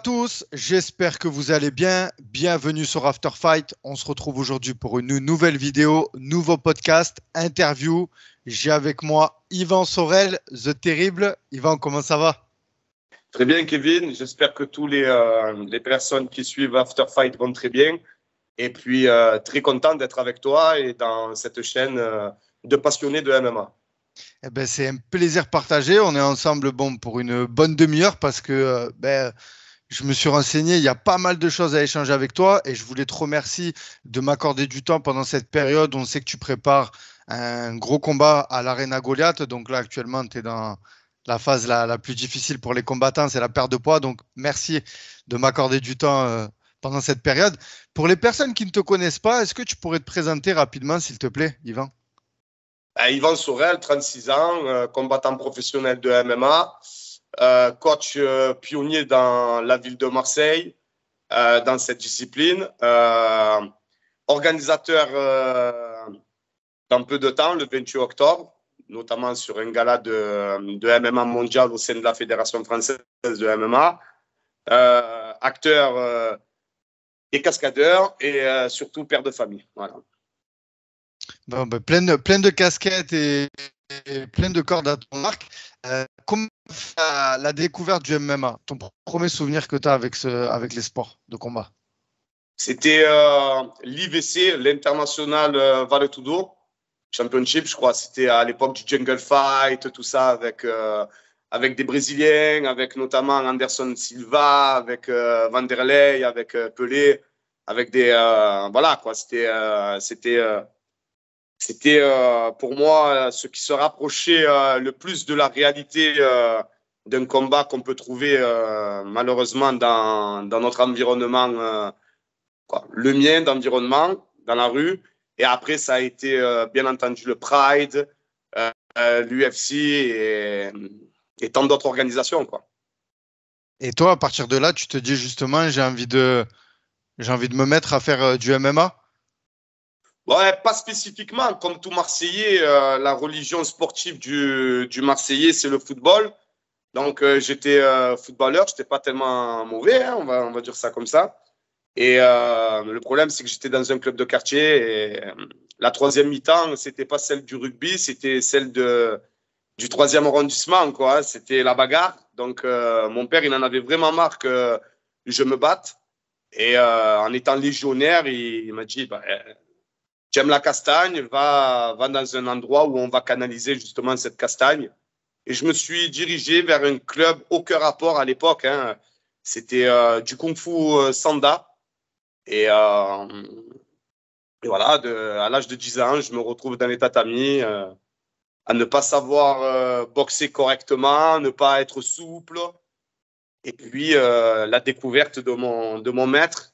tous, j'espère que vous allez bien. Bienvenue sur After Fight. On se retrouve aujourd'hui pour une nouvelle vidéo, nouveau podcast, interview. J'ai avec moi Yvan Sorel, The Terrible. Yvan, comment ça va? Très bien, Kevin. J'espère que tous les personnes qui suivent After Fight vont très bien. Et puis, très content d'être avec toi et dans cette chaîne de passionnés de MMA. Eh ben, c'est un plaisir partagé. On est ensemble pour une bonne demi-heure parce que je me suis renseigné. Il y a pas mal de choses à échanger avec toi et je voulais te remercier de m'accorder du temps pendant cette période. On sait que tu prépares un gros combat à l'Arena Goliath. Donc là, actuellement, tu es dans la phase la plus difficile pour les combattants, c'est la perte de poids. Donc, merci de m'accorder du temps pendant cette période. Pour les personnes qui ne te connaissent pas, est-ce que tu pourrais te présenter rapidement, s'il te plaît, Yvan? Yvan Sorel, 36 ans, combattant professionnel de MMA, coach pionnier dans la ville de Marseille, dans cette discipline, organisateur dans peu de temps, le 28 octobre, notamment sur un gala de MMA mondial au sein de la Fédération française de MMA, acteur et cascadeur et surtout père de famille. Voilà. Bon, plein de casquettes et plein de cordes à ton arc. Comment la découverte du MMA, ton premier souvenir que tu as avec les sports de combat? C'était l'IVC, l'International Vale-Tudo Championship, je crois. C'était à l'époque du Jungle Fight, tout ça, avec des Brésiliens, avec notamment Anderson Silva, avec Vanderlei, avec Pelé, avec des... voilà, quoi. C'était pour moi ce qui se rapprochait le plus de la réalité d'un combat qu'on peut trouver malheureusement dans notre environnement, le mien d'environnement, dans la rue. Et après, ça a été bien entendu le Pride, l'UFC et tant d'autres organisations, quoi. Et toi, à partir de là, tu te dis justement, j'ai envie de me mettre à faire du MMA? Ouais, pas spécifiquement. Comme tout Marseillais, la religion sportive du Marseillais, c'est le football. Donc, j'étais footballeur. Je n'étais pas tellement mauvais, hein, on va dire ça comme ça. Et le problème, c'est que j'étais dans un club de quartier. Et la troisième mi-temps, ce n'était pas celle du rugby, c'était celle du troisième arrondissement, quoi. C'était la bagarre. Donc, mon père, il en avait vraiment marre que je me batte. Et en étant légionnaire, il m'a dit, tu aimes la castagne, va dans un endroit où on va canaliser justement cette castagne. Et je me suis dirigé vers un club, aucun rapport à l'époque, hein. C'était du Kung Fu Sanda. Et voilà, à l'âge de 10 ans, je me retrouve dans les tatamis, à ne pas savoir boxer correctement, ne pas être souple. Et puis, la découverte de mon maître.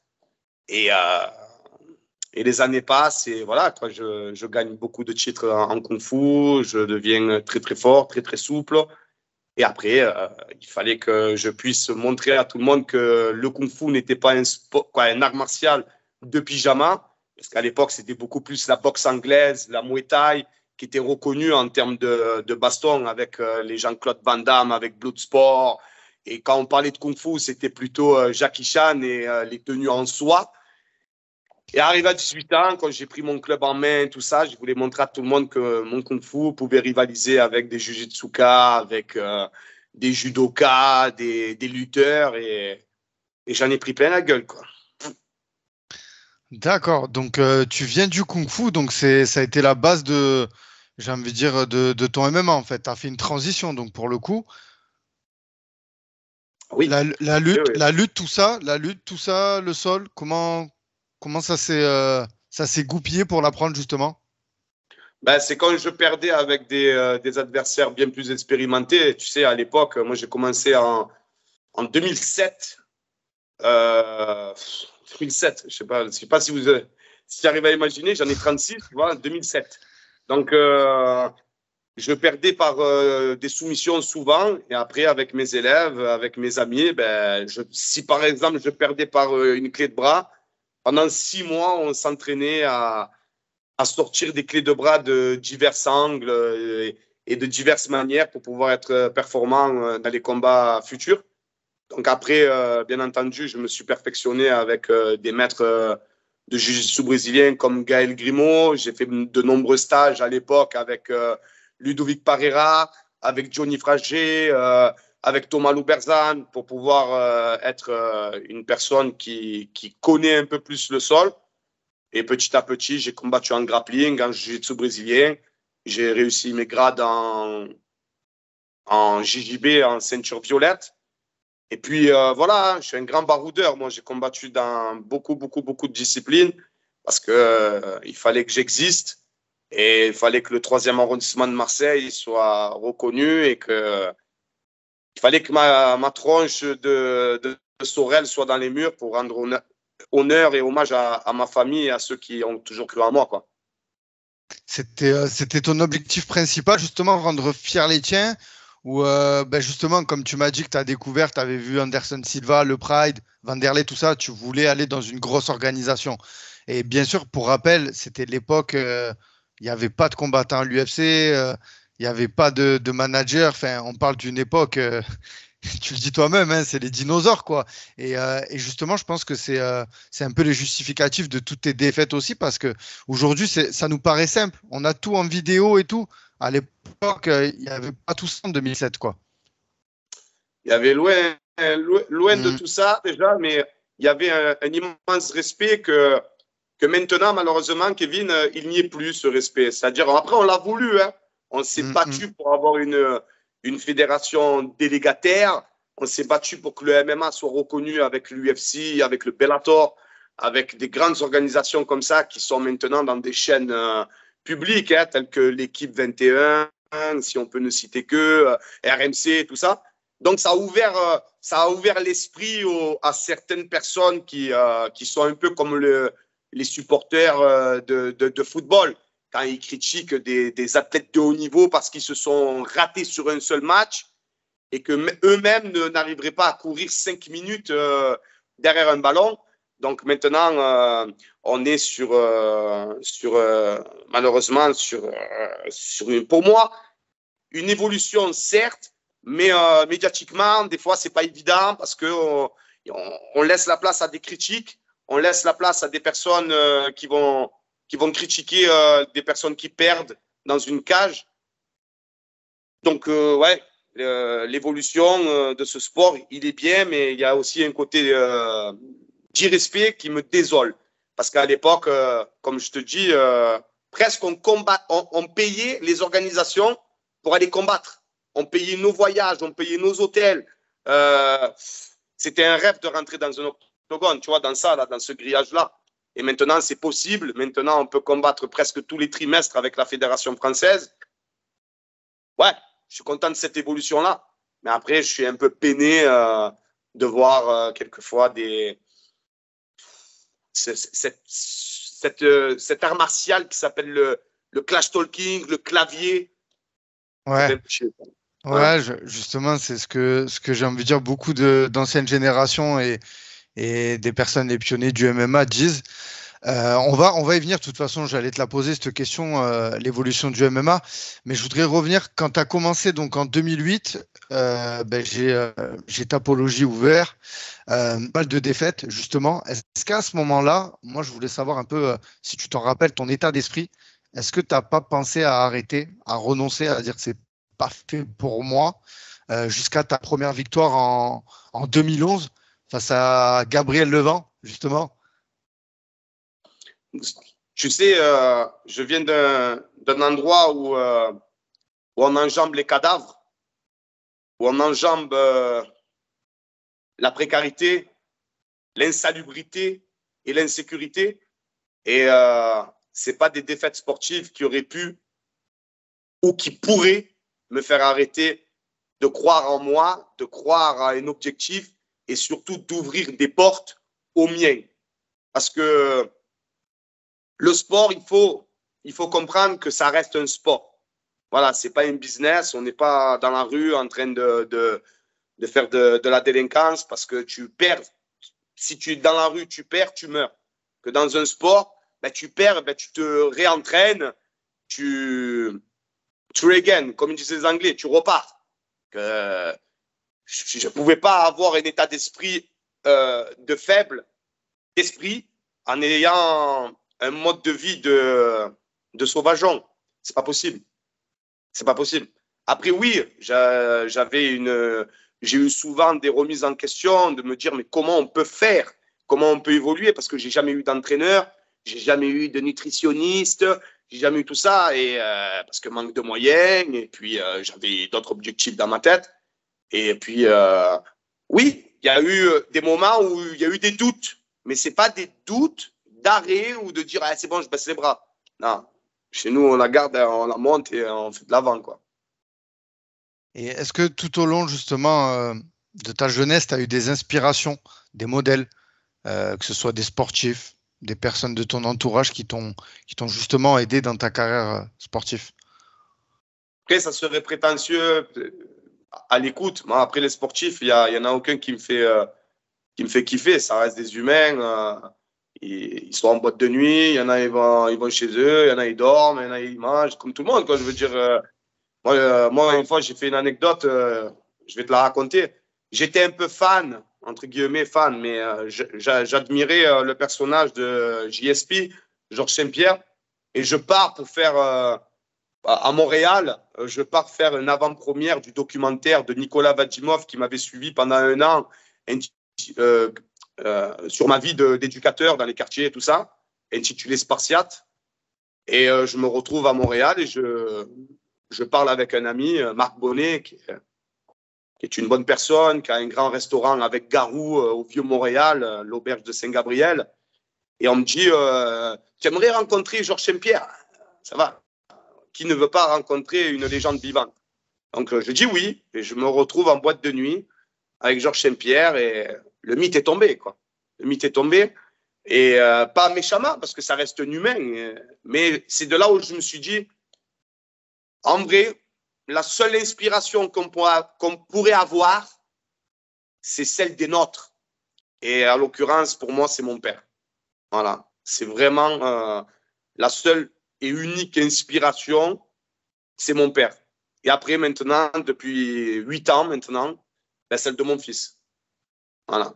Et les années passent et voilà, quoi, je gagne beaucoup de titres en Kung Fu, je deviens très, très fort, très, très souple. Et après, il fallait que je puisse montrer à tout le monde que le Kung Fu n'était pas un art martial de pyjama, parce qu'à l'époque, c'était beaucoup plus la boxe anglaise, la Muay Thai, qui était reconnue en termes de baston avec les Jean-Claude Van Damme, avec Bloodsport. Et quand on parlait de Kung Fu, c'était plutôt Jackie Chan et les tenues en soie. Et arrivé à 18 ans, quand j'ai pris mon club en main, tout ça, je voulais montrer à tout le monde que mon Kung Fu pouvait rivaliser avec des Jujitsuka, avec des judokas, des lutteurs. Et j'en ai pris plein la gueule, quoi. D'accord, donc tu viens du Kung Fu, donc ça a été la base j'ai envie de dire, de ton MMA en fait. Tu as fait une transition, donc pour le coup, Oui. la lutte, Oui. tout ça, le sol, comment ça s'est goupillé pour l'apprendre justement? C'est quand je perdais avec des adversaires bien plus expérimentés. Tu sais, à l'époque, moi, j'ai commencé en 2007. 2007, je sais pas si si tu arrives à imaginer, j'en ai 36, tu vois, en 2007. Donc, je perdais par des soumissions souvent. Et après, avec mes élèves, avec mes amis, si par exemple, je perdais par une clé de bras, pendant 6 mois, on s'entraînait à sortir des clés de bras de divers angles et de diverses manières pour pouvoir être performant dans les combats futurs. Donc après, bien entendu, je me suis perfectionné avec des maîtres de jiu-jitsu brésiliens comme Gaël Grimaud. J'ai fait de nombreux stages à l'époque avec Ludovic Parreira, avec Johnny Frager, avec Thomas Louberzan pour pouvoir être une personne qui connaît un peu plus le sol. Et petit à petit, j'ai combattu en grappling, en jiu-jitsu brésilien. J'ai réussi mes grades en JJB, en ceinture violette. Et puis voilà, je suis un grand baroudeur. Moi, j'ai combattu dans beaucoup, beaucoup, beaucoup de disciplines parce que il fallait que j'existe et il fallait que le 3e arrondissement de Marseille soit reconnu et que il fallait que ma tronche de Sorel soit dans les murs pour rendre honneur et hommage à ma famille et à ceux qui ont toujours cru en moi, quoi. C'était ton objectif principal, justement, rendre fiers les tiens, ou justement, comme tu m'as dit que tu as découvert, tu avais vu Anderson Silva, le Pride, Vanderlei, tout ça, tu voulais aller dans une grosse organisation. Et bien sûr, pour rappel, c'était l'époque, il n'y avait pas de combattants à l'UFC, il n'y avait pas de manager. Enfin, on parle d'une époque, tu le dis toi-même, hein, c'est les dinosaures, quoi. Et justement, je pense que c'est un peu les justificatifs de toutes tes défaites aussi, parce que aujourd'hui, ça nous paraît simple. On a tout en vidéo et tout. À l'époque, il n'y avait pas tout ça en 2007, quoi. Il y avait loin de tout ça déjà, mais il y avait un immense respect que maintenant, malheureusement, Kevin, il n'y est plus ce respect. C'est-à-dire, après, on l'a voulu, hein. On s'est battu pour avoir une fédération délégataire. On s'est battu pour que le MMA soit reconnu avec l'UFC, avec le Bellator, avec des grandes organisations comme ça qui sont maintenant dans des chaînes publiques, hein, telles que l'équipe 21, si on peut ne citer que RMC, tout ça. Donc, ça a ouvert l'esprit à certaines personnes qui sont un peu comme les supporters de football quand ils critiquent des athlètes de haut niveau parce qu'ils se sont ratés sur un seul match et qu'eux-mêmes n'arriveraient pas à courir 5 minutes derrière un ballon. Donc maintenant, on est malheureusement pour moi, une évolution certes, mais médiatiquement, des fois, c'est pas évident parce on laisse la place à des critiques, on laisse la place à des personnes qui vont critiquer des personnes qui perdent dans une cage. Donc, ouais, l'évolution de ce sport, il est bien, mais il y a aussi un côté d'irrespect qui me désole. Parce qu'à l'époque, comme je te dis, presque on payait les organisations pour aller combattre. On payait nos voyages, on payait nos hôtels. C'était un rêve de rentrer dans un octogone, tu vois, dans ça, là, dans ce grillage-là. Et maintenant, c'est possible. Maintenant, on peut combattre presque tous les trimestres avec la Fédération française. Ouais, je suis content de cette évolution-là. Mais après, je suis un peu peiné de voir quelquefois cet art martial qui s'appelle le clash talking, le clavier. Ouais. Ouais, justement, c'est ce que j'ai envie de dire. Beaucoup d'anciennes générations et des personnes, les pionniers du MMA disent. On va y venir. De toute façon, j'allais te la poser, cette question, l'évolution du MMA. Mais je voudrais revenir quand tu as commencé, donc en 2008, j'ai Tapologie ouvert, mal de défaites, justement. Est-ce qu'à ce moment-là, moi, je voulais savoir un peu, si tu t'en rappelles, ton état d'esprit, est-ce que tu n'as pas pensé à arrêter, à renoncer, à dire que c'est pas fait pour moi, jusqu'à ta première victoire en 2011 face à Gabriel Levent, justement? Tu sais, je viens d'un endroit où on enjambe les cadavres, où on enjambe la précarité, l'insalubrité et l'insécurité. Et ce n'est pas des défaites sportives qui auraient pu ou qui pourraient me faire arrêter de croire en moi, de croire à un objectif et surtout d'ouvrir des portes aux miens. Parce que le sport, il faut comprendre que ça reste un sport. Voilà, ce n'est pas un business. On n'est pas dans la rue en train de faire de la délinquance parce que tu perds. Si tu es dans la rue, tu perds, tu meurs. Que dans un sport, ben, tu perds, ben, tu te réentraînes, tu regain, comme ils disent les Anglais, tu repars. je ne pouvais pas avoir un état d'esprit de faible d'esprit en ayant un mode de vie de sauvageon. C'est pas possible. C'est pas possible. Après, oui, j'ai eu souvent des remises en question de me dire mais comment on peut faire, comment on peut évoluer, parce que j'ai jamais eu d'entraîneur, j'ai jamais eu de nutritionniste, j'ai jamais eu tout ça, et parce que manque de moyens, et puis j'avais d'autres objectifs dans ma tête. Et puis, oui, il y a eu des moments où il y a eu des doutes, mais ce n'est pas des doutes d'arrêt ou de dire ah, c'est bon, je baisse les bras. Non, chez nous, on la garde, on la monte et on fait de l'avant, quoi. Et est-ce que tout au long, justement, de ta jeunesse, tu as eu des inspirations, des modèles, que ce soit des sportifs, des personnes de ton entourage qui t'ont justement aidé dans ta carrière sportive? Après, ça serait prétentieux à l'écoute. Moi, après les sportifs, il y en a aucun qui me fait kiffer. Ça reste des humains. Ils sont en boîte de nuit. Il y en a, ils vont chez eux. Il y en a, ils dorment. Il y en a, ils mangent. Comme tout le monde, quoi. Je veux dire, moi, une fois, j'ai fait une anecdote. Je vais te la raconter. J'étais un peu fan, entre guillemets fan, mais j'admirais le personnage de JSP, Georges Saint-Pierre. Et je pars pour faire à Montréal, je pars faire une avant-première du documentaire de Nicolas Vadimov qui m'avait suivi pendant un an sur ma vie d'éducateur dans les quartiers et tout ça, intitulé Spartiate. Et je me retrouve à Montréal et je parle avec un ami, Marc Bonnet, qui est une bonne personne, qui a un grand restaurant avec Garou au Vieux-Montréal, l'auberge de Saint-Gabriel. Et on me dit, tu aimerais rencontrer Georges Saint-Pierre? Ça va. Qui ne veut pas rencontrer une légende vivante? Donc, je dis oui, et je me retrouve en boîte de nuit avec Georges Saint-Pierre, et le mythe est tombé, quoi. Le mythe est tombé, et pas méchamment, parce que ça reste un humain, mais c'est de là où je me suis dit, en vrai, la seule inspiration qu'on pourrait avoir, c'est celle des nôtres. Et en l'occurrence, pour moi, c'est mon père. Voilà. C'est vraiment la seule et unique inspiration, c'est mon père. Et après, maintenant, depuis 8 ans maintenant, ben, celle de mon fils. Voilà.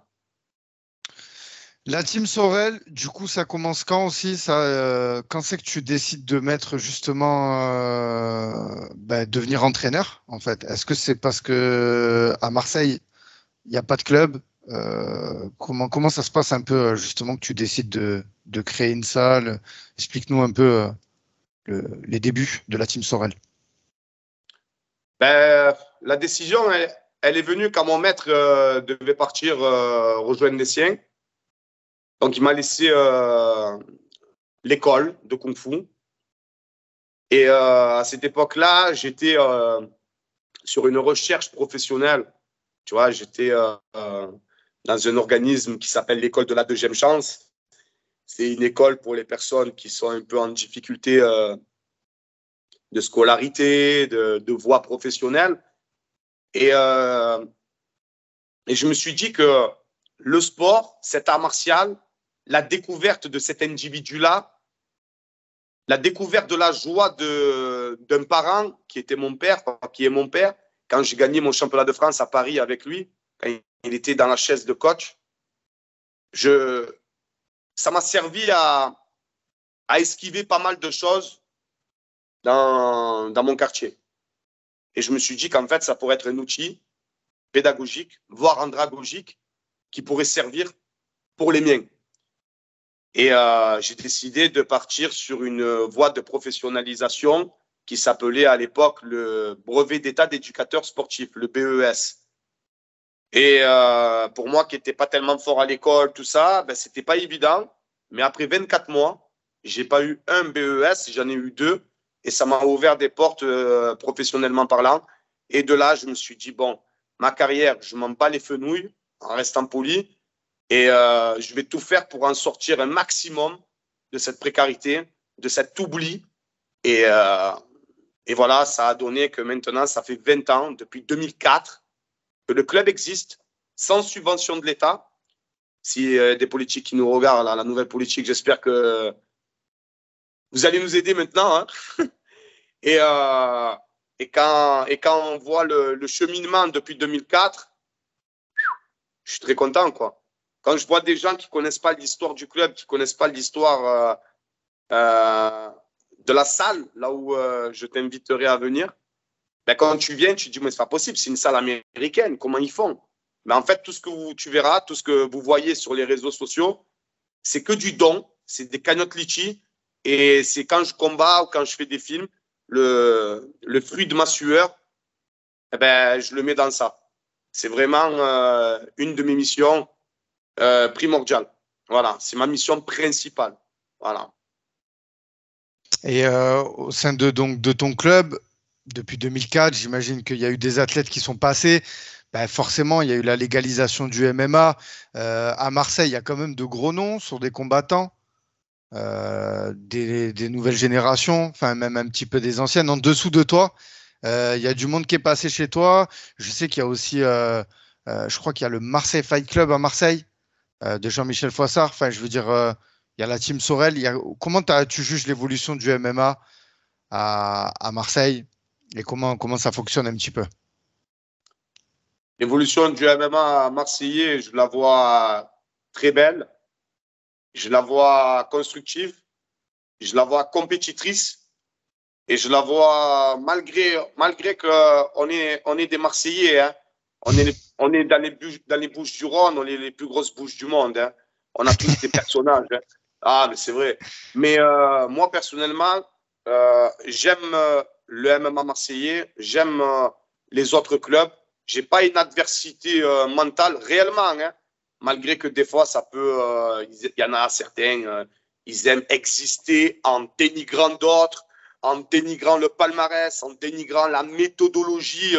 La team Sorel, du coup, ça commence quand aussi quand c'est que tu décides de mettre justement devenir entraîneur, en fait? Est-ce que c'est parce que à Marseille, il n'y a pas de club? Comment ça se passe un peu justement que tu décides de créer une salle? Explique-nous un peu les débuts de la team Sorel. Ben, la décision, elle est venue quand mon maître devait partir rejoindre les siens. Donc, il m'a laissé l'école de Kung Fu. Et à cette époque-là, j'étais sur une recherche professionnelle. Tu vois, j'étais dans un organisme qui s'appelle l'école de la deuxième chance. C'est une école pour les personnes qui sont un peu en difficulté de scolarité, de voie professionnelle. Et je me suis dit que le sport, cet art martial, la découverte de cet individu-là, la découverte de la joie d'un parent qui était mon père, qui est mon père, quand j'ai gagné mon championnat de France à Paris avec lui, quand il était dans la chaise de coach, ça m'a servi à esquiver pas mal de choses dans mon quartier. Et je me suis dit qu'en fait, ça pourrait être un outil pédagogique, voire andragogique, qui pourrait servir pour les miens. Et j'ai décidé de partir sur une voie de professionnalisation qui s'appelait à l'époque le brevet d'état d'éducateur sportif, le BES. Et pour moi qui n'étais pas tellement fort à l'école, tout ça, ben, ce n'était pas évident. Mais après 24 mois, je n'ai pas eu un BES, j'en ai eu 2. Et ça m'a ouvert des portes professionnellement parlant. Et de là, je me suis dit, bon, ma carrière, je m'en bats les fenouilles en restant poli. Et je vais tout faire pour en sortir un maximum de cette précarité, de cet oubli. Et voilà, ça a donné que maintenant, ça fait 20 ans, depuis 2004, que le club existe sans subvention de l'État. Si des politiques qui nous regardent, la nouvelle politique, j'espère que vous allez nous aider maintenant. Hein. Et quand on voit le cheminement depuis 2004, je suis très content, quoi. Quand je vois des gens qui ne connaissent pas l'histoire du club, qui ne connaissent pas l'histoire de la salle, là où je t'inviterai à venir, ben, quand tu viens, tu te dis, mais c'est pas possible, c'est une salle américaine, comment ils font? Mais en fait, tout ce que tu verras, tout ce que vous voyez sur les réseaux sociaux, c'est que du don, c'est des cagnottes litchi, et c'est quand je combats ou quand je fais des films, le fruit de ma sueur, eh ben, je le mets dans ça. C'est vraiment une de mes missions primordiales. Voilà, c'est ma mission principale. Voilà. Et au sein de ton club, depuis 2004, j'imagine qu'il y a eu des athlètes qui sont passés. Ben, forcément, il y a eu la légalisation du MMA. À Marseille, il y a quand même de gros noms sur des combattants, des nouvelles générations, enfin même un petit peu des anciennes. En dessous de toi, il y a du monde qui est passé chez toi. Je sais qu'il y a aussi, je crois qu'il y a le Marseille Fight Club à Marseille, de Jean-Michel Foissard. Enfin, je veux dire, il y a la team Sorel. Comment tu juges l'évolution du MMA à Marseille et comment ça fonctionne un petit peu? L'évolution du MMA marseillais, je la vois très belle. Je la vois constructive. Je la vois compétitrice. Et je la vois, malgré qu'on est des Marseillais, hein, on est dans les Bouches-du-Rhône, on est les plus grosses bouches du monde. Hein. On a tous des personnages. Hein. Ah, mais c'est vrai. Mais moi, personnellement, j'aime le MMA marseillais, j'aime les autres clubs. J'ai pas une adversité mentale réellement, hein, malgré que des fois, ça peut. Il y en a certains, ils aiment exister en dénigrant d'autres, en dénigrant le palmarès, en dénigrant la méthodologie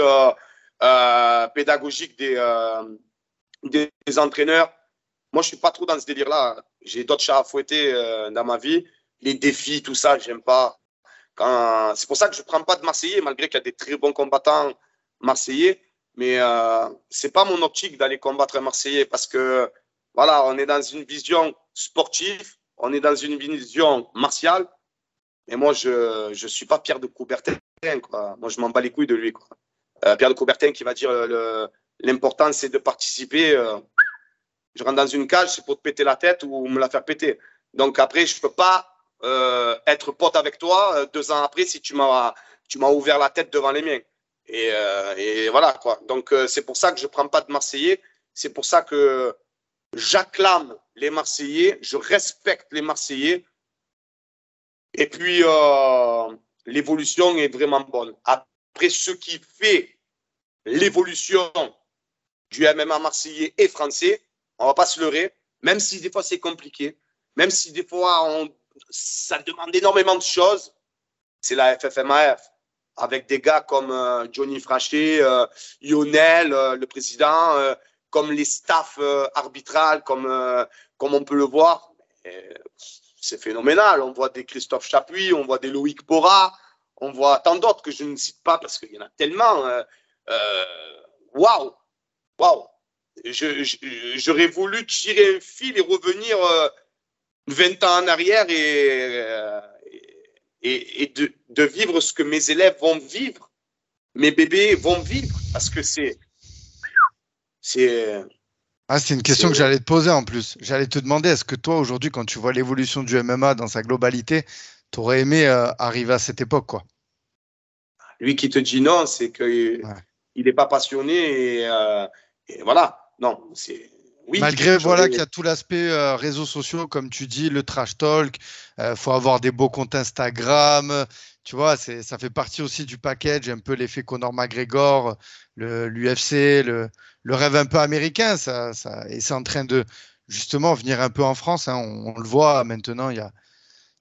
pédagogique des entraîneurs. Moi, je suis pas trop dans ce délire-là. J'ai d'autres chats à fouetter dans ma vie. Les défis, tout ça, j'aime pas. C'est pour ça que je ne prends pas de Marseillais, malgré qu'il y a des très bons combattants marseillais. Mais ce n'est pas mon optique d'aller combattre un Marseillais parce que, voilà, on est dans une vision sportive, on est dans une vision martiale. Et moi, je ne suis pas Pierre de Coubertin, quoi. Moi, je m'en bats les couilles de lui, quoi. Pierre de Coubertin qui va dire l'important, c'est de participer. Je rentre dans une cage, c'est pour te péter la tête ou me la faire péter. Donc après, je ne peux pas être pote avec toi 2 ans après si tu m'as ouvert la tête devant les miens. Et voilà, quoi. Donc c'est pour ça que je ne prends pas de Marseillais. C'est pour ça que j'acclame les Marseillais, je respecte les Marseillais. Et puis, l'évolution est vraiment bonne. Après, ce qui fait l'évolution du MMA marseillais et français, on ne va pas se leurrer, même si des fois c'est compliqué, même si des fois ça demande énormément de choses, c'est la FFMAF, avec des gars comme Johnny Frachet, Lionel, le président, comme les staffs arbitrales, comme on peut le voir. C'est phénoménal. On voit des Christophe Chapuis, on voit des Loïc Bora, on voit tant d'autres que je ne cite pas parce qu'il y en a tellement. Waouh! Waouh! J'aurais voulu tirer un fil et revenir 20 ans en arrière et de vivre ce que mes élèves vont vivre, mes bébés vont vivre, parce que c'est Ah, c'est une question que j'allais te poser en plus. J'allais te demander, est-ce que toi, aujourd'hui, quand tu vois l'évolution du MMA dans sa globalité, tu aurais aimé arriver à cette époque, quoi? Lui qui te dit non, c'est qu'il n'est pas passionné et voilà. Non, c'est oui. Malgré voilà qu'il y a tout l'aspect réseaux sociaux, comme tu dis, le trash talk, faut avoir des beaux comptes Instagram, tu vois, ça fait partie aussi du package, un peu l'effet Conor McGregor, l'UFC, le rêve un peu américain, et c'est en train de justement venir un peu en France, hein, on le voit maintenant, il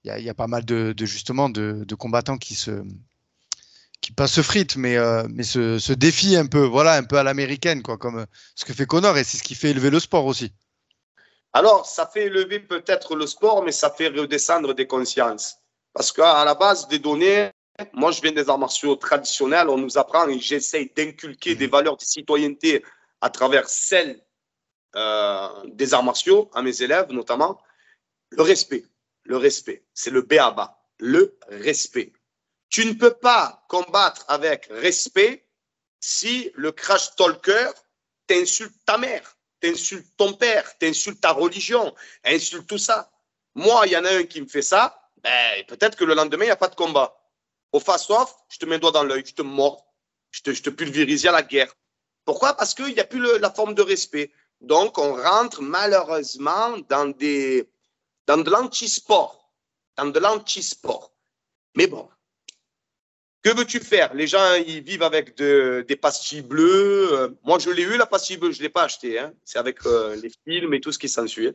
y a pas mal justement de combattants qui pas se fritent, mais se défient un peu, voilà, un peu à l'américaine, quoi, comme ce que fait Conor, et c'est ce qui fait élever le sport aussi. Alors, ça fait élever peut-être le sport, mais ça fait redescendre des consciences. Parce qu'à la base des données, moi, je viens des arts martiaux traditionnels, on nous apprend et j'essaye d'inculquer des valeurs de citoyenneté à travers celles des arts martiaux, à mes élèves notamment. Le respect, c'est le b.a.-ba, le respect. Tu ne peux pas combattre avec respect si le crash talker t'insulte ta mère, t'insultes ton père, t'insultes ta religion, insultes tout ça. Moi, il y en a un qui me fait ça, ben, peut-être que le lendemain, il n'y a pas de combat. Au face-off, je te mets le doigt dans l'œil, je te mords, je te pulvérise à la guerre. Pourquoi? Parce qu'il n'y a plus la forme de respect. Donc, on rentre malheureusement dans de l'anti-sport. Dans de l'anti-sport. Mais bon, que veux-tu faire? Les gens, ils vivent avec des pastilles bleues. Moi, je l'ai eu, la pastille bleue, je ne l'ai pas achetée. Hein. C'est avec les films et tout ce qui s'ensuit.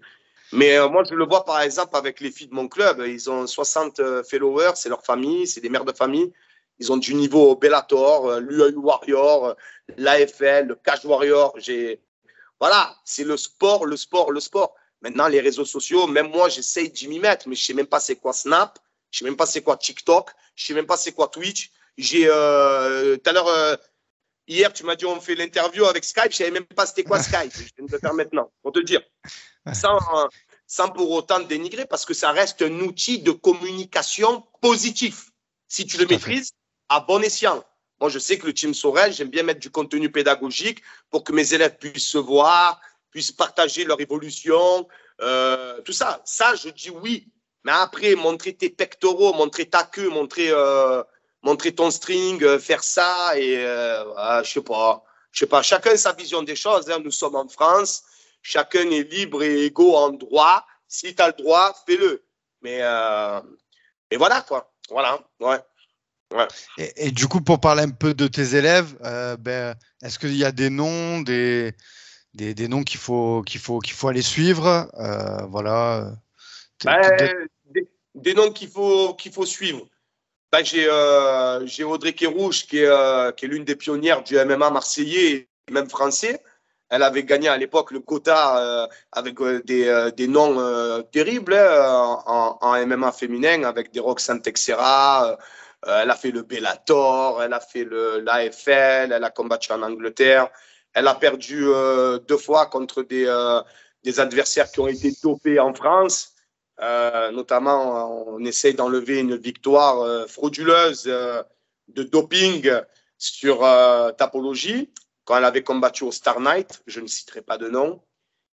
Mais moi, je le vois par exemple avec les filles de mon club. Ils ont 60 followers, c'est leur famille, c'est des mères de famille. Ils ont du niveau Bellator, l'UAE Warrior, l'AFL, le Cash Warrior. Voilà, c'est le sport, le sport, le sport. Maintenant, les réseaux sociaux, même moi, j'essaye d'y m'y mettre, mais je ne sais même pas c'est quoi Snap, je ne sais même pas c'est quoi TikTok, je ne sais même pas c'est quoi Twitch. Tout à l'heure, hier, tu m'as dit on fait l'interview avec Skype, je ne savais même pas c'était quoi Skype. Je viens de le faire maintenant, pour te dire. Sans pour autant dénigrer, parce que ça reste un outil de communication positif. Si tu le maîtrises, à bon escient. Moi, je sais que le Team Sorel, j'aime bien mettre du contenu pédagogique pour que mes élèves puissent se voir, puissent partager leur évolution, tout ça. Ça, je dis oui. Mais après, montrer tes pectoraux, montrer ta queue, montrer ton string, faire ça, et je sais pas. Chacun sa vision des choses. Hein. Nous sommes en France. Chacun est libre et égaux en droit. Si tu as le droit, fais-le. Mais voilà, quoi. Voilà, ouais. Ouais. Et du coup, pour parler un peu de tes élèves, est-ce qu'il y a des noms, des noms qu'il faut aller suivre, voilà. Des noms qu'il faut suivre. Ben, j'ai Audrey Kérouche qui est l'une des pionnières du MMA marseillais et même français. Elle avait gagné à l'époque le quota avec des noms terribles en MMA féminin avec des Roxane Texera. Elle a fait le Bellator, elle a fait l'AFL, elle a combattu en Angleterre. Elle a perdu 2 fois contre des adversaires qui ont été dopés en France. Notamment, on essaye d'enlever une victoire frauduleuse de doping sur Tapologie, quand elle avait combattu au Star Night, je ne citerai pas de nom.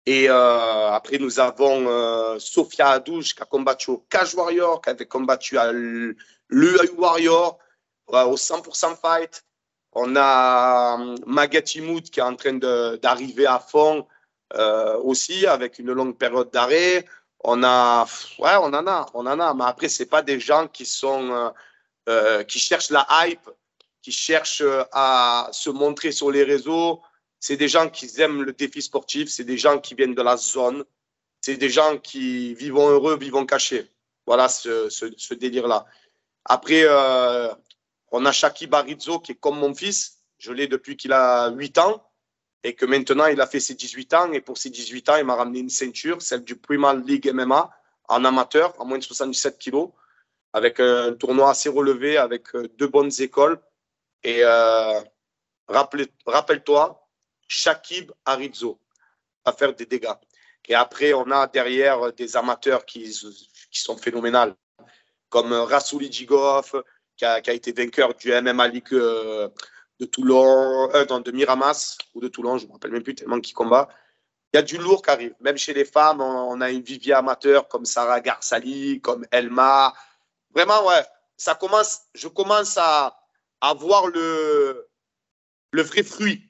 Et après, nous avons Sophia Hadouche qui a combattu au Cage Warrior, qui avait combattu à l'UAE Warrior, au 100% Fight. On a Magati Mood qui est en train d'arriver à fond aussi, avec une longue période d'arrêt. On en a. Mais après, ce n'est pas des gens qui cherchent la hype, qui cherchent à se montrer sur les réseaux. C'est des gens qui aiment le défi sportif, c'est des gens qui viennent de la zone, c'est des gens qui vivent heureux, vivent cachés. Voilà ce délire-là. Après, on a Shaki Barizzo qui est comme mon fils. Je l'ai depuis qu'il a 8 ans et que maintenant, il a fait ses 18 ans. Et pour ses 18 ans, il m'a ramené une ceinture, celle du Primal League MMA en amateur, à moins de 77 kilos, avec un tournoi assez relevé, avec 2 bonnes écoles. Et rappelle-toi, Shakib Arizzo à faire des dégâts. Et après, on a derrière des amateurs qui sont phénoménales, comme Rassouli Djigov, qui a été vainqueur du MMA League de Toulon, de Miramas ou de Toulon, je ne me rappelle même plus tellement qui combat. Il y a du lourd qui arrive. Même chez les femmes, on a une vivier amateur comme Sarah Garsali, comme Elma. Vraiment, ouais, je commence à voir le vrai fruit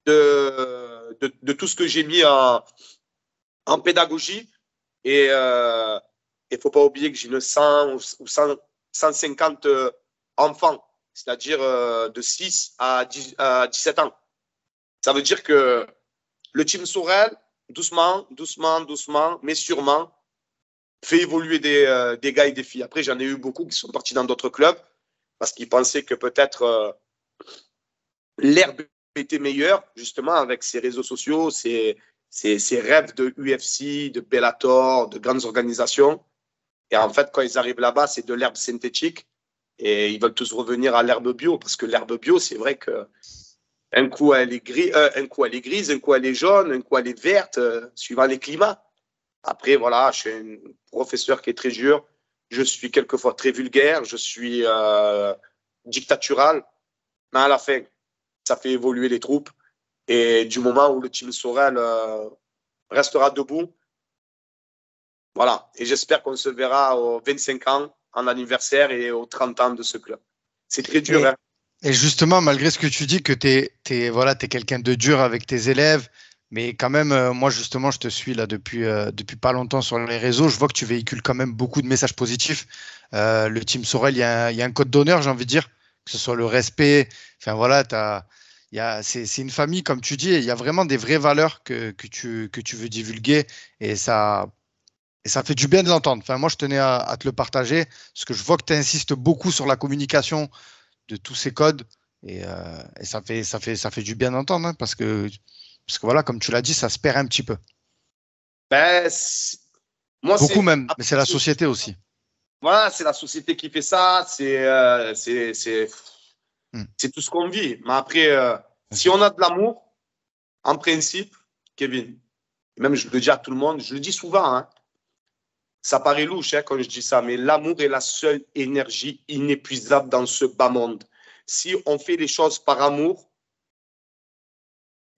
de tout ce que j'ai mis en pédagogie. Et il ne faut pas oublier que j'ai 100 ou 150 enfants, c'est-à-dire de 6 à 17 ans. Ça veut dire que le Team Sorel, doucement, mais sûrement, fait évoluer des gars et des filles. Après, j'en ai eu beaucoup qui sont partis dans d'autres clubs parce qu'ils pensaient que peut-être l'herbe était meilleure, justement, avec ces réseaux sociaux, ces rêves de UFC, de Bellator, de grandes organisations. Et en fait, quand ils arrivent là-bas, c'est de l'herbe synthétique et ils veulent tous revenir à l'herbe bio parce que l'herbe bio, c'est vrai que un coup, elle est grise, un coup, elle est jaune, un coup, elle est verte, suivant les climats. Après, voilà, je suis un professeur qui est très dur. Je suis quelquefois très vulgaire. Je suis dictatural. Mais à la fin, ça fait évoluer les troupes. Et du moment où le Team Sorel restera debout, voilà. Et j'espère qu'on se verra aux 25 ans, en anniversaire et aux 30 ans de ce club. C'est très dur, hein. Et justement, malgré ce que tu dis, que t'es quelqu'un de dur avec tes élèves, mais quand même, moi, justement, je te suis là depuis pas longtemps sur les réseaux. Je vois que tu véhicules quand même beaucoup de messages positifs. Le Team Sorel, il y a un code d'honneur, j'ai envie de dire, que ce soit le respect. Enfin, voilà, c'est une famille, comme tu dis, et il y a vraiment des vraies valeurs que tu veux divulguer. Et ça fait du bien de l'entendre. Enfin, moi, je tenais à te le partager, parce que je vois que tu insistes beaucoup sur la communication de tous ces codes. Et ça fait du bien d'entendre, hein, parce que voilà, comme tu l'as dit, ça se perd un petit peu. Ben, moi, Beaucoup même, mais c'est la société aussi. Voilà, c'est la société qui fait ça. Hmm. C'est tout ce qu'on vit. Mais après, si on a de l'amour, en principe, Kevin, même je le dis à tout le monde, je le dis souvent, hein, ça paraît louche hein, quand je dis ça, mais l'amour est la seule énergie inépuisable dans ce bas monde. Si on fait les choses par amour,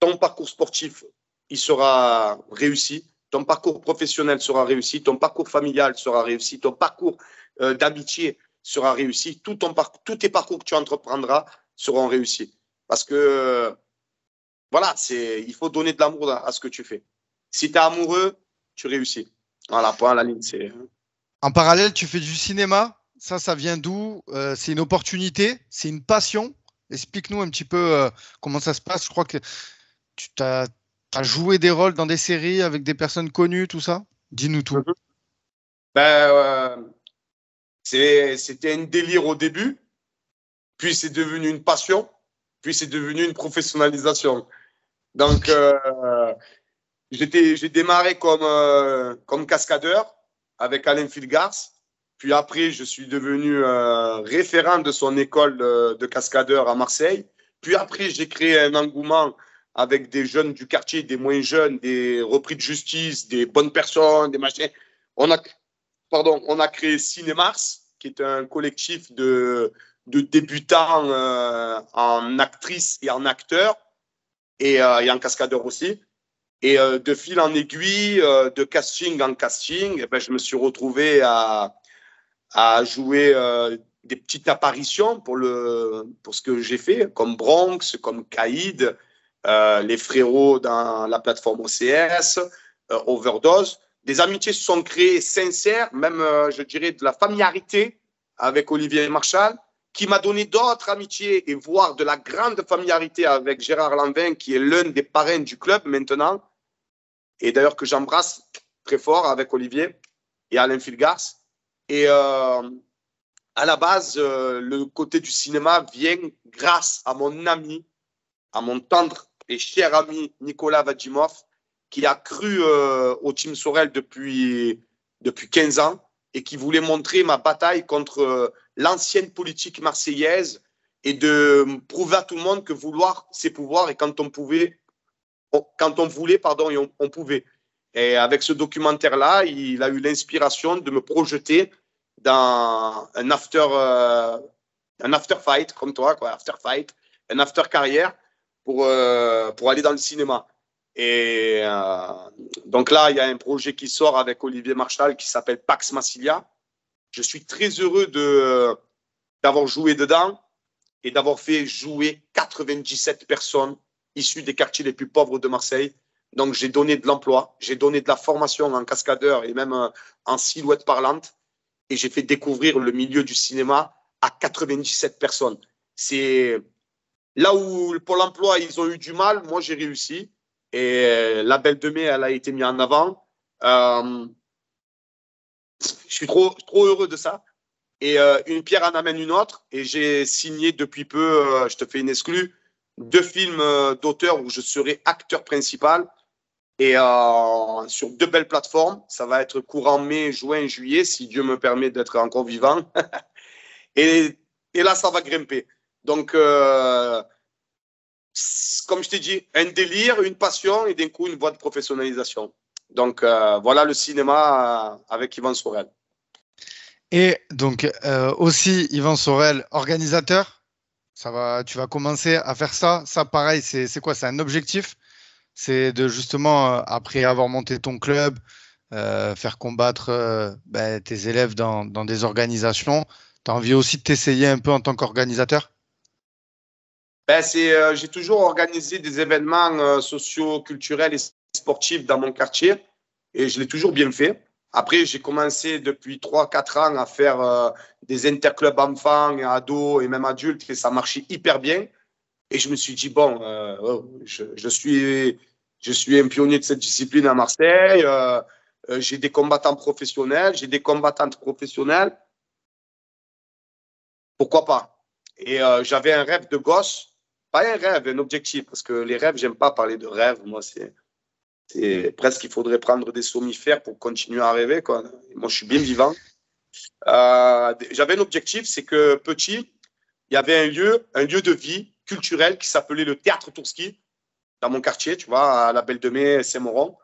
ton parcours sportif, il sera réussi, ton parcours professionnel sera réussi, ton parcours familial sera réussi, ton parcours d'amitié sera réussi, tous tes parcours que tu entreprendras seront réussis. Parce que, voilà, il faut donner de l'amour à ce que tu fais. Si tu es amoureux, tu réussis. Voilà, point à la ligne. En parallèle, tu fais du cinéma. Ça vient d'où? C'est une opportunité? C'est une passion? Explique-nous un petit peu comment ça se passe. Je crois que tu as joué des rôles dans des séries avec des personnes connues, tout ça? Dis-nous tout. Ben, c'était un délire au début, puis c'est devenu une passion, puis c'est devenu une professionnalisation. Donc, j'ai démarré comme cascadeur avec Alain Filgars. Puis après, je suis devenu référent de son école de cascadeur à Marseille. Puis après, j'ai créé un engouement avec des jeunes du quartier, des moins jeunes, des repris de justice, des bonnes personnes, des machins. On a créé Cinémars, qui est un collectif de débutants en actrices et en acteurs, et en cascadeur aussi. Et de fil en aiguille, de casting en casting, ben, je me suis retrouvé à jouer des petites apparitions pour ce que j'ai fait, comme Bronx, comme Caïd, les frérots dans la plateforme OCS, Overdose. Des amitiés se sont créées sincères, même, je dirais, de la familiarité avec Olivier Marchal, qui m'a donné d'autres amitiés et voire de la grande familiarité avec Gérard Lanvin, qui est l'un des parrains du club maintenant, et d'ailleurs que j'embrasse très fort avec Olivier et Alain Filgars. Et à la base, le côté du cinéma vient grâce à mon ami, à mon tendre et cher ami Nicolas Vadimov, qui a cru au Team Sorel depuis 15 ans et qui voulait montrer ma bataille contre l'ancienne politique marseillaise et de prouver à tout le monde que vouloir, c'est pouvoir, et quand on voulait, on pouvait. Et avec ce documentaire-là, il a eu l'inspiration de me projeter dans un after fight, comme toi, quoi, after fight, un after carrière pour aller dans le cinéma. Et donc là, il y a un projet qui sort avec Olivier Marchal qui s'appelle Pax Massilia. Je suis très heureux d'avoir joué dedans et d'avoir fait jouer 97 personnes issues des quartiers les plus pauvres de Marseille. Donc, j'ai donné de l'emploi, j'ai donné de la formation en cascadeur et même en silhouette parlante. Et j'ai fait découvrir le milieu du cinéma à 97 personnes. C'est là où Pôle emploi, ils ont eu du mal, moi, j'ai réussi. Et la Belle de Mai, elle a été mise en avant. Je suis trop heureux de ça. Et une pierre en amène une autre. Et j'ai signé depuis peu, je te fais une exclue, 2 films d'auteur où je serai acteur principal. Et sur 2 belles plateformes. Ça va être courant mai, juin, juillet, si Dieu me permet d'être encore vivant. et là, ça va grimper. Donc, comme je t'ai dit, un délire, une passion et d'un coup, une voie de professionnalisation. Donc, voilà le cinéma avec Yvan Sorel. Et donc, aussi, Yvan Sorel, organisateur. Tu vas commencer à faire ça. Ça, pareil, c'est quoi? C'est un objectif? C'est de justement, après avoir monté ton club, faire combattre tes élèves dans des organisations. Tu as envie aussi de t'essayer un peu en tant qu'organisateur? J'ai toujours organisé des événements sociaux, culturels et sportifs dans mon quartier et je l'ai toujours bien fait. Après, j'ai commencé depuis 3 4 ans à faire des interclubs enfants, et ados et même adultes et ça marchait hyper bien. Et je me suis dit, bon, je suis un pionnier de cette discipline à Marseille. J'ai des combattants professionnels, j'ai des combattantes professionnelles. Pourquoi pas? Et j'avais un rêve de gosse, pas un rêve, un objectif, parce que les rêves, j'aime pas parler de rêve. Moi, c'est presque qu'il faudrait prendre des somnifères pour continuer à rêver, quoi. Moi, je suis bien vivant. J'avais un objectif, c'est que petit, il y avait un lieu de vie culturel qui s'appelait le Théâtre Tourski, dans mon quartier, tu vois, à la Belle de Mai, Saint-Mauron.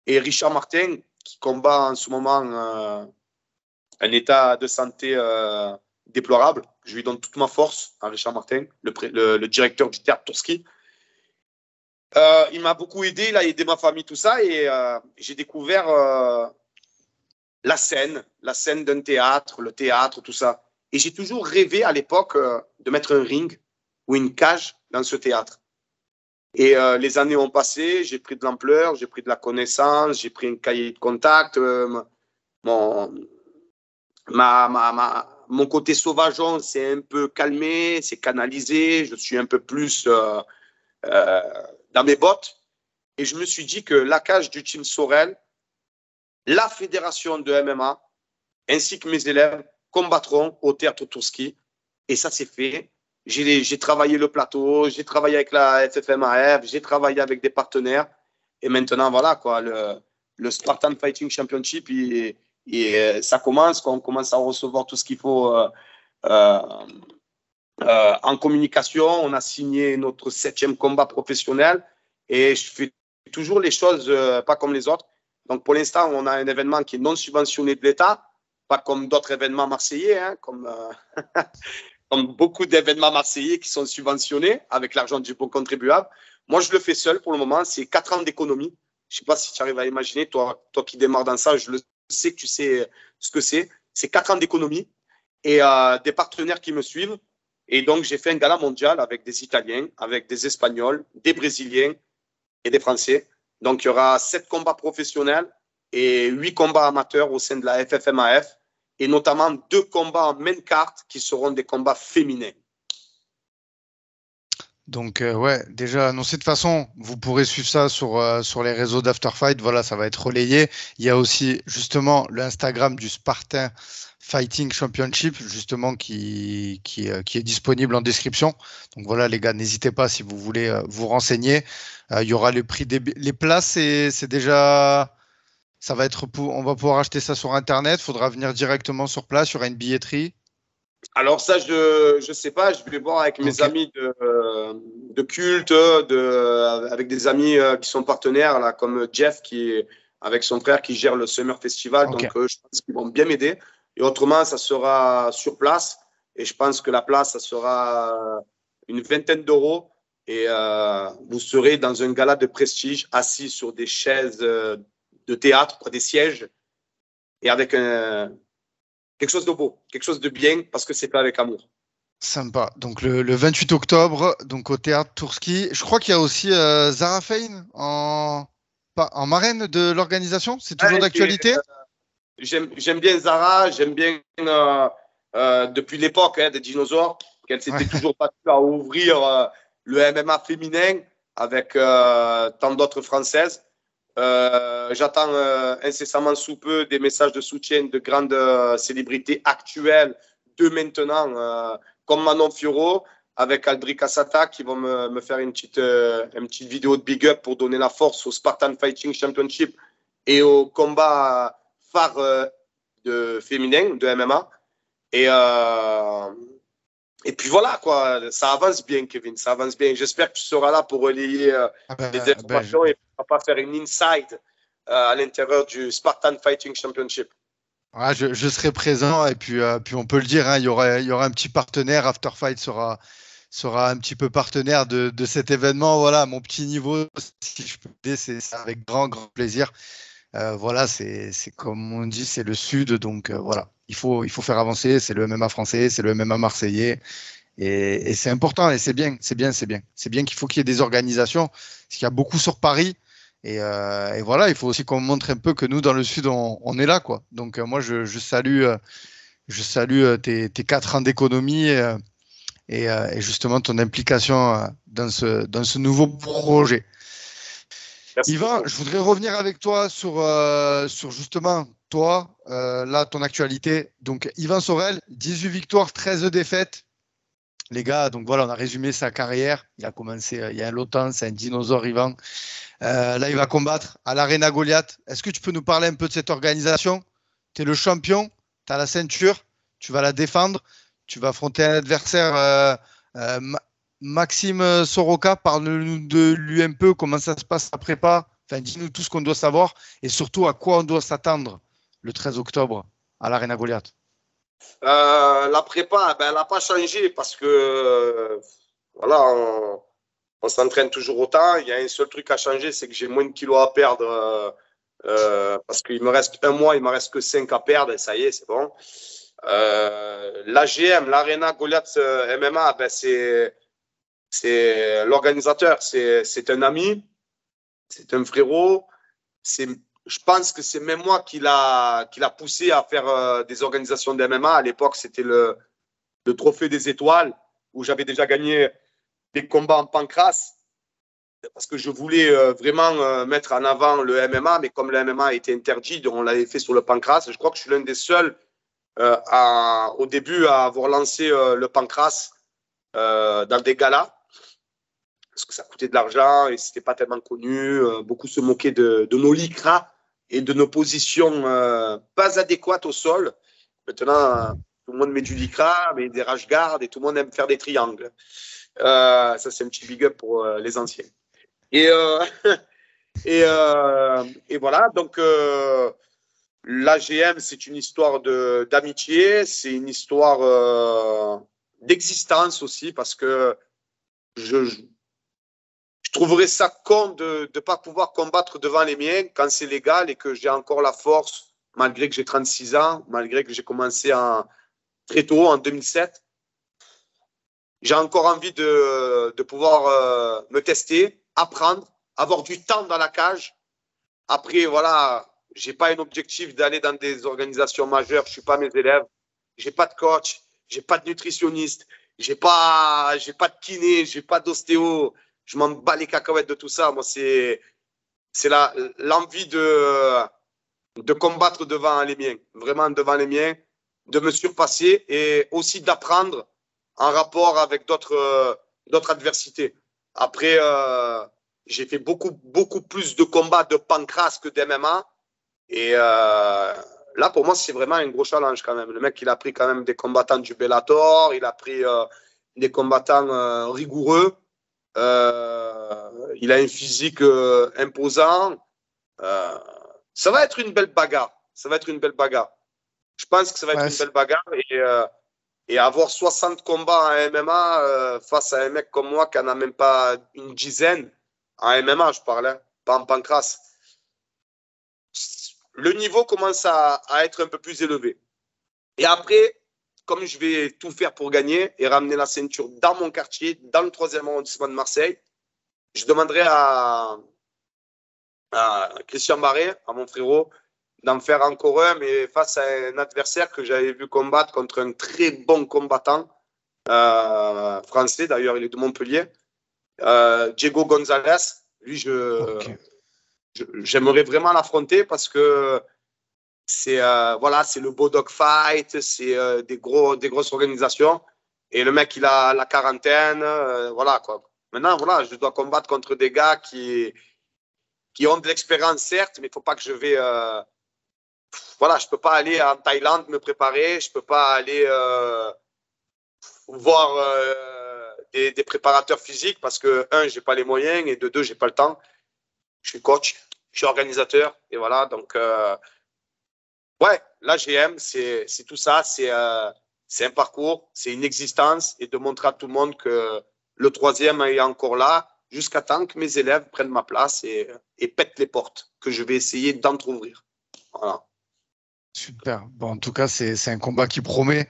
Et Richard Martin, qui combat en ce moment un état de santé déplorable. Je lui donne toute ma force à Richard Martin, le directeur du Théâtre Tourski. Il m'a beaucoup aidé, il a aidé ma famille, tout ça, et j'ai découvert la scène d'un théâtre, le théâtre, tout ça. Et j'ai toujours rêvé à l'époque de mettre un ring ou une cage dans ce théâtre. Et les années ont passé, j'ai pris de l'ampleur, j'ai pris de la connaissance, j'ai pris un cahier de contact. Mon côté sauvageon s'est un peu calmé, c'est canalisé, je suis un peu plus dans mes bottes. Et je me suis dit que la cage du Team Sorel, la fédération de MMA, ainsi que mes élèves, combattront au Théâtre Tourski. Et ça, c'est fait. J'ai travaillé le plateau, j'ai travaillé avec la FFMAF, j'ai travaillé avec des partenaires. Et maintenant, voilà, quoi, le Spartan Fighting Championship, ça commence, quand on commence à recevoir tout ce qu'il faut en communication. On a signé notre 7e combat professionnel et je fais toujours les choses pas comme les autres. Donc, pour l'instant, on a un événement qui est non subventionné de l'État, pas comme d'autres événements marseillais, hein, comme beaucoup d'événements marseillais qui sont subventionnés avec l'argent du bon contribuable. Moi, je le fais seul pour le moment. C'est 4 ans d'économie. Je ne sais pas si tu arrives à imaginer, toi qui démarres dans ça, je le sais que tu sais ce que c'est. C'est 4 ans d'économie et des partenaires qui me suivent. Et donc, j'ai fait un gala mondial avec des Italiens, avec des Espagnols, des Brésiliens et des Français. Donc, il y aura 7 combats professionnels et 8 combats amateurs au sein de la FFMAF et notamment 2 combats en main carte qui seront des combats féminins. Donc, ouais, déjà annoncé. De toute façon, vous pourrez suivre ça sur les réseaux d'Afterfight. Voilà, ça va être relayé. Il y a aussi justement le Instagram du Spartan Fighting Championship, justement, qui est disponible en description. Donc voilà, les gars, n'hésitez pas si vous voulez vous renseigner. Il y aura le prix les places, c'est déjà. Ça va être on va pouvoir acheter ça sur Internet. Il faudra venir directement sur place. Il y aura une billetterie. Alors ça, je ne sais pas. Je vais voir avec mes amis de culte, avec des amis qui sont partenaires, là, comme Jeff, avec son frère qui gère le Summer Festival. Okay. Donc, je pense qu'ils vont bien m'aider. Et autrement, ça sera sur place. Et je pense que la place, ça sera une vingtaine d'euros. Et vous serez dans un gala de prestige, assis sur des chaises de théâtre, des sièges, et avec quelque chose de beau, quelque chose de bien, parce que c'est fait avec amour. Sympa. Donc le 28 octobre, donc au Théâtre Tourski. Je crois qu'il y a aussi Zara Fein en marraine de l'organisation. C'est toujours d'actualité. J'aime bien Zara, j'aime bien depuis l'époque des dinosaures, qu'elle s'était toujours battue à ouvrir le MMA féminin avec tant d'autres Françaises. J'attends incessamment sous peu des messages de soutien de grandes célébrités actuelles de maintenant, comme Manon Fiorot avec Aldric Assata qui vont me faire une petite vidéo de big up pour donner la force au Spartan Fighting Championship et au combat phare de féminin de MMA. Et puis voilà, quoi, ça avance bien, Kevin, ça avance bien. J'espère que tu seras là pour relayer les informations et pas faire une inside à l'intérieur du Spartan Fighting Championship. Ouais, je serai présent et puis on peut le dire, hein, il y aura un petit partenaire. Afterfight sera sera un petit peu partenaire de cet événement. Voilà, mon petit niveau, si je peux aider, c'est avec grand, grand plaisir. Voilà, c'est comme on dit, c'est le Sud, donc voilà, il faut faire avancer. C'est le MMA français, c'est le MMA marseillais, et c'est important, et c'est bien, c'est bien, c'est bien. C'est bien qu'il faut qu'il y ait des organisations, parce qu'il y a beaucoup sur Paris, et voilà, il faut aussi qu'on montre un peu que nous, dans le Sud, on est là, quoi. Donc moi, je salue tes 4 ans d'économie et justement ton implication dans ce nouveau projet. Merci Yvan, beaucoup. je voudrais revenir avec toi sur justement toi, là, ton actualité. Donc, Yvan Sorel, 18 victoires, 13 défaites. Les gars, donc voilà, on a résumé sa carrière. Il a commencé il y a longtemps, c'est un dinosaure, Yvan. Là, il va combattre à l'Arena Goliath. Est-ce que tu peux nous parler un peu de cette organisation? Tu es le champion, tu as la ceinture, tu vas la défendre, tu vas affronter un adversaire, Maxime Soroka. Parle-nous de lui un peu, comment ça se passe, la prépa. Enfin, dis-nous tout ce qu'on doit savoir et surtout à quoi on doit s'attendre le 13 octobre à l'Arena Goliath. La prépa, ben, elle n'a pas changé parce que voilà, on s'entraîne toujours autant. Il y a un seul truc à changer, c'est que j'ai moins de kilos à perdre parce qu'il me reste un mois, il me reste que 5 à perdre et ça y est, c'est bon. L'AGM, l'Arena Goliath MMA, ben c'est l'organisateur, c'est un ami, c'est un frérot. Je pense que c'est même moi qui l'a poussé à faire des organisations de MMA. À l'époque, c'était le trophée des étoiles où j'avais déjà gagné des combats en pancrace parce que je voulais vraiment mettre en avant le MMA, mais comme le MMA était interdit, on l'avait fait sur le pancrace. Je crois que je suis l'un des seuls au début à avoir lancé le pancrace dans des galas parce que ça coûtait de l'argent et c'était pas tellement connu. Beaucoup se moquaient de nos licras et de nos positions pas adéquates au sol. Maintenant, tout le monde met du lycra, mais des rash guards et tout le monde aime faire des triangles. Ça, c'est un petit big up pour les anciens. Et, et voilà, donc l'AGM, c'est une histoire d'amitié, c'est une histoire d'existence aussi, parce que je trouverais ça con de ne pas pouvoir combattre devant les miens quand c'est légal et que j'ai encore la force, malgré que j'ai 36 ans, malgré que j'ai commencé très tôt, en 2007. J'ai encore envie de pouvoir me tester, apprendre, avoir du temps dans la cage. Après, voilà, j'ai pas un objectif d'aller dans des organisations majeures. Je suis pas mes élèves. J'ai pas de coach, j'ai pas de nutritionniste, j'ai pas de kiné, j'ai pas d'ostéo. Je m'en bats les cacahuètes de tout ça. Moi, c'est l'envie de combattre devant les miens, vraiment devant les miens, de me surpasser et aussi d'apprendre en rapport avec d'autres adversités. Après, j'ai fait beaucoup plus de combats de pancrace que d'MMA. Et là, pour moi, c'est vraiment un gros challenge quand même. Le mec, il a pris quand même des combattants du Bellator, il a pris des combattants rigoureux. Il a un physique imposant. Ça va être une belle bagarre. Ça va être une belle bagarre. Je pense que ça va être Ouais, une belle bagarre. Et avoir 60 combats en MMA face à un mec comme moi qui n'en a même pas une dizaine, en MMA, je parle, hein, pas en pancrace. Le niveau commence à être un peu plus élevé. Et après, comme je vais tout faire pour gagner et ramener la ceinture dans mon quartier, dans le 3e arrondissement de Marseille, je demanderai à Christian Barré, à mon frérot, d'en faire encore un, mais face à un adversaire que j'avais vu combattre contre un très bon combattant français, d'ailleurs, il est de Montpellier, Diego Gonzalez. Lui, ok. j'aimerais vraiment l'affronter parce que c'est voilà, c'est le beau dog fight, c'est des grosses organisations. Et le mec, il a la quarantaine, voilà quoi. Maintenant, voilà, je dois combattre contre des gars qui ont de l'expérience, certes, mais il ne faut pas que je vais. Voilà, je ne peux pas aller en Thaïlande me préparer, je ne peux pas aller voir des préparateurs physiques parce que, un, je n'ai pas les moyens et de deux, je n'ai pas le temps. Je suis coach, je suis organisateur et voilà. Donc, ouais, l'AGM, c'est tout ça. c'est un parcours, c'est une existence et de montrer à tout le monde que le troisième est encore là jusqu'à temps que mes élèves prennent ma place et pètent les portes que je vais essayer d'entrouvrir. Voilà. Super. Bon, en tout cas, c'est un combat qui promet.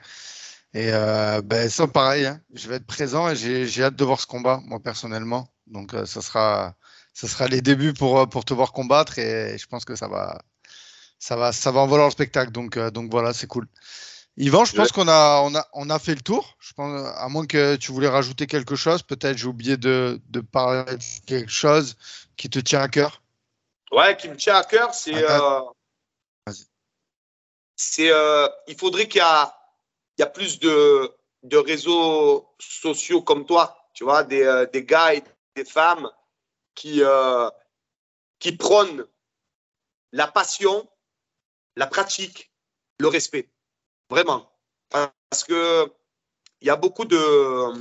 Et ça, pareil, hein. Je vais être présent et j'ai hâte de voir ce combat, moi, personnellement. Donc, ça sera les débuts pour te voir combattre et je pense que ça va en valoir le spectacle. Donc voilà, c'est cool. Yvan, je pense qu'on a fait le tour. Je pense, à moins que tu voulais rajouter quelque chose, peut-être j'ai oublié de parler de quelque chose qui te tient à cœur. Ouais, qui me tient à cœur, il faudrait qu'il y a plus de réseaux sociaux comme toi, tu vois, des gars et des femmes qui prônent la passion, la pratique, le respect. Vraiment. Parce que il y a beaucoup de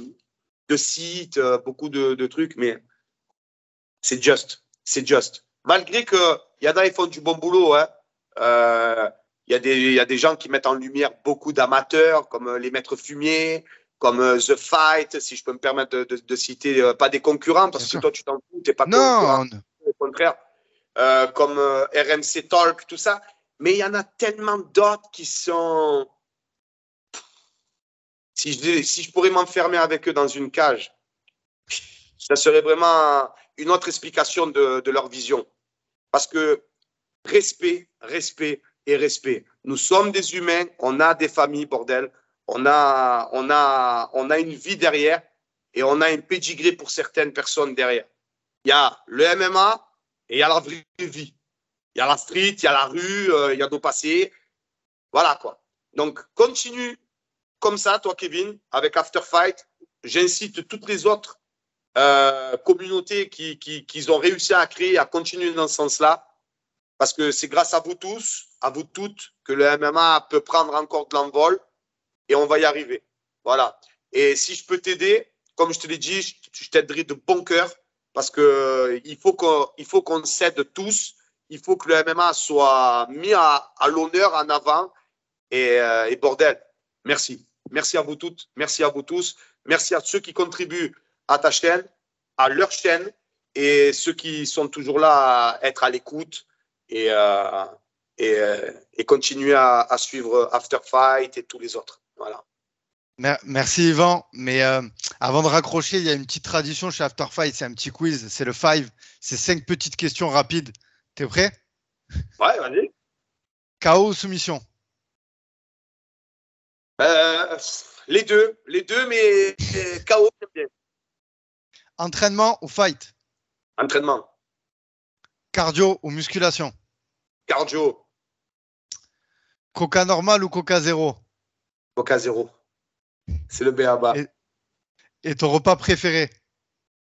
sites, beaucoup de trucs, mais c'est juste. C'est juste. Malgré qu'il y en a qui font du bon boulot, hein. Il y a des gens qui mettent en lumière beaucoup d'amateurs, comme les maîtres fumiers, comme The Fight, si je peux me permettre de citer, pas des concurrents, parce que toi, tu t'en fous, tu n'es pas concurrent, au contraire, comme RMC Talk, tout ça. Mais il y en a tellement d'autres qui sont... Si je pourrais m'enfermer avec eux dans une cage, ça serait vraiment une autre explication de leur vision. Parce que respect, respect et respect. Nous sommes des humains, on a des familles, bordel. On a une vie derrière et on a un pédigré pour certaines personnes derrière. Il y a le MMA et il y a la vraie vie. Il y a la street, il y a la rue, il y a nos passés. Voilà quoi. Donc, continue comme ça, toi, Kevin, avec After Fight. J'incite toutes les autres communautés qui ont réussi à créer, à continuer dans ce sens-là. Parce que c'est grâce à vous tous, à vous toutes, que le MMA peut prendre encore de l'envol et on va y arriver. Voilà. Et si je peux t'aider, comme je te l'ai dit, je t'aiderai de bon cœur parce qu'il faut qu'on s'aide tous. Il faut que le MMA soit mis à l'honneur, en avant. Et bordel, merci. Merci à vous toutes, merci à vous tous. Merci à ceux qui contribuent à ta chaîne, à leur chaîne et ceux qui sont toujours là à être à l'écoute et continuer à suivre After Fight et tous les autres. Voilà. Merci Yvan, mais avant de raccrocher, il y a une petite tradition chez After Fight, c'est un petit quiz, c'est le 5, c'est 5 petites questions rapides. T'es prêt? Ouais, vas-y. KO ou soumission? Les deux, mais KO, j'aime bien. Entraînement ou fight? Entraînement. Cardio ou musculation? Cardio. Coca normal ou Coca zéro? Coca zéro. C'est le B.A.B.A. Et ton repas préféré?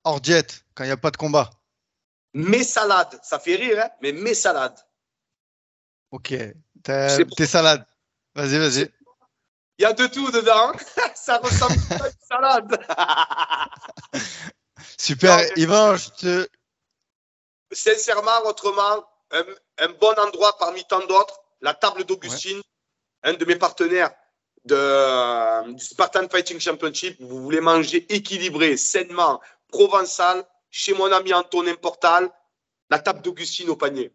Hors diète, quand il n'y a pas de combat? Mes salades. Ça fait rire, hein, mais mes salades. Ok. Tes salades. Vas-y. Il y a de tout dedans. Ça ressemble à une salade. Super. Non, Yvan, sincèrement, autrement, un bon endroit parmi tant d'autres, la table d'Augustine, un de mes partenaires du Spartan Fighting Championship. Vous voulez manger équilibré, sainement, provençal, chez mon ami Antonin Portal, la table d'Augustine au panier.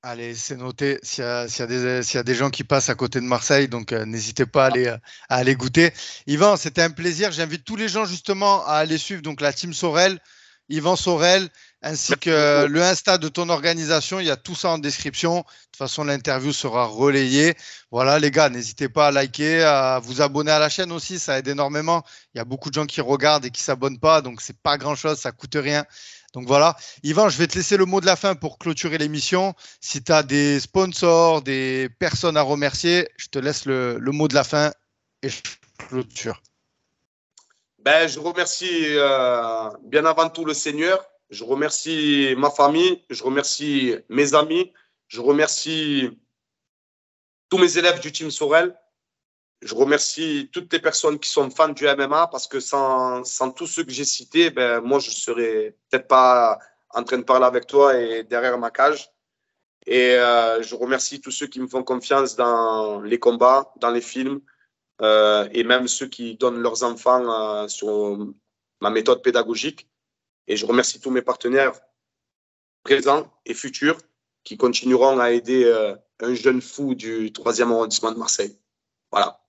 Allez, c'est noté. S'il y a des gens qui passent à côté de Marseille, donc n'hésitez pas à aller goûter. Yvan, c'était un plaisir. J'invite tous les gens justement à aller suivre donc la team Sorel, Yvan Sorel, ainsi que le Insta de ton organisation. Il y a tout ça en description. De toute façon, l'interview sera relayée. Voilà, les gars, n'hésitez pas à liker, à vous abonner à la chaîne aussi. Ça aide énormément. Il y a beaucoup de gens qui regardent et qui ne s'abonnent pas, donc c'est pas grand-chose, ça coûte rien. Donc voilà. Yvan, je vais te laisser le mot de la fin pour clôturer l'émission. Si tu as des sponsors, des personnes à remercier, je te laisse le mot de la fin et je clôture. Je remercie bien avant tout le Seigneur. Je remercie ma famille. Je remercie mes amis. Je remercie tous mes élèves du Team Sorel. Je remercie toutes les personnes qui sont fans du MMA parce que sans tous ceux que j'ai cités, moi, je ne serais peut-être pas en train de parler avec toi et derrière ma cage. Et je remercie tous ceux qui me font confiance dans les combats, dans les films, et même ceux qui donnent leurs enfants sur ma méthode pédagogique. Et je remercie tous mes partenaires présents et futurs qui continueront à aider un jeune fou du 3e arrondissement de Marseille. Voilà.